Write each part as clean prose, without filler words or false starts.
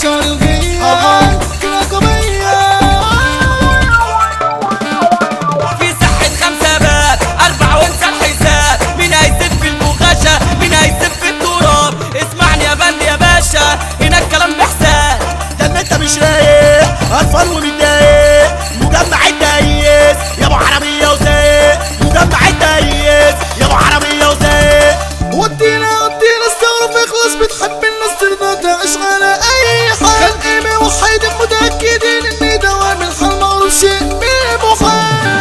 شهر الغياب رقمية. في صحة 5 باب 4 وانسى الحساب. مين هيسب في البغاشة؟ مين هيسب في التراب؟ اسمعني يا بند يا باشا، هنا الكلام بحساب. ده ان انت مش رايق اطفال ومتضايق. مجمع الدايس يا ابو عربيه وزايق. مجمع الدايس يا ابو عربيه وزايق. ودينا استغرب يخلص. بتحب الناس ترضى تعيش على اي حال. قيمة وحيد متأكدين ان دوام الحال معروف شيء بمحال.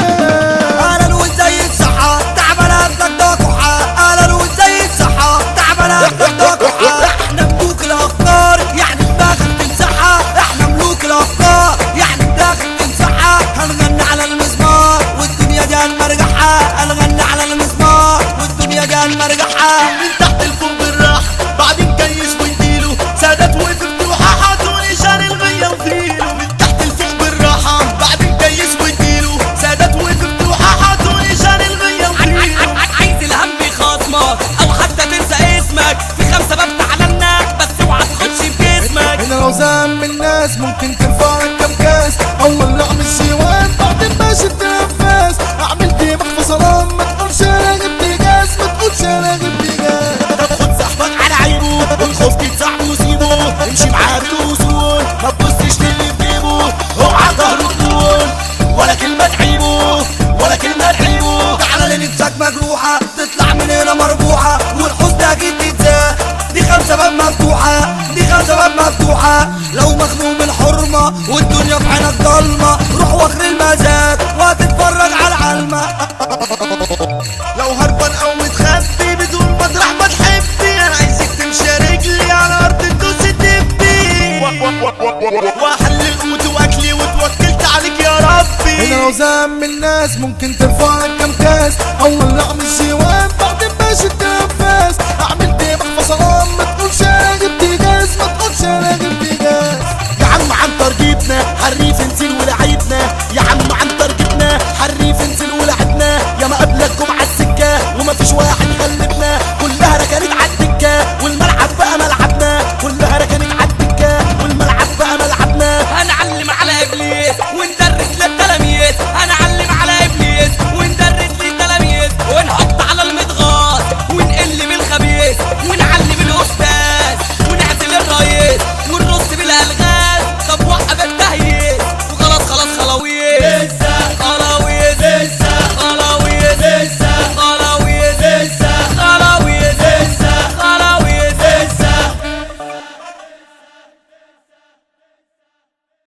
اهلا وازيك صحة تعبانة بدك وحا. اهلا وازيك صحة تعبانة بدك وحا. احنا ملوك الافكار يعني دماغك تمسحها. احنا ملوك الافكار يعني دماغك تمسحها. هنغني على المزمار والدنيا دي هنمرجحها. هنغني على المزمار والدنيا دي هنمرجحها. من تحت الفوق بالراحه بعدين كيس واديله. سادات وقفت وحطوني شان الغيه وفيله. من تحت الفوق بالراحه بعدين كيس واديله. سادات وقفت وحطوني شان الغيه وفيله. عايز الهم يخاصمك او حتى تنسى اسمك. في 5 باب تعلمناك بس اوعى تخش بجسمك. هنا لو زعم الناس ممكن ترفع لك كام كاس. اول اعمل شيوان بعدين ماشي التنفس. اعمل دماغ فصلان ما تقولش انا جبت جاز. ما تقولش انا جبت جاز. طب خد صاحبك على عيبه والخوف صاحبه وسيبه. امشي معاه بالاصول ما تبصش للي في جيبه. اوعى ظهره طول ولا كلمه تعيبه ولا كلمه تعيبه. تعالى لنفسك مجروحة تطلع من هنا مربوحة. والحزن اكيد تتزاح. دي 5 باب مفتوحة. دي 5 باب مفتوحة. لو مخنوق من الحرمة والدنيا في عينك ضلمة روح واخر المزاج وهتتفرج على العلمة. لو هربان او متخفي بدون مطرح ما تحبي. انا عايزك تمشي رجلي على ارض تدوس تبي. واحلل قوتي واكلي وتوكلت عليك يا ربي. هنا لو زعم الناس ممكن ترفع لك كام كاس. اول اعمل شيوان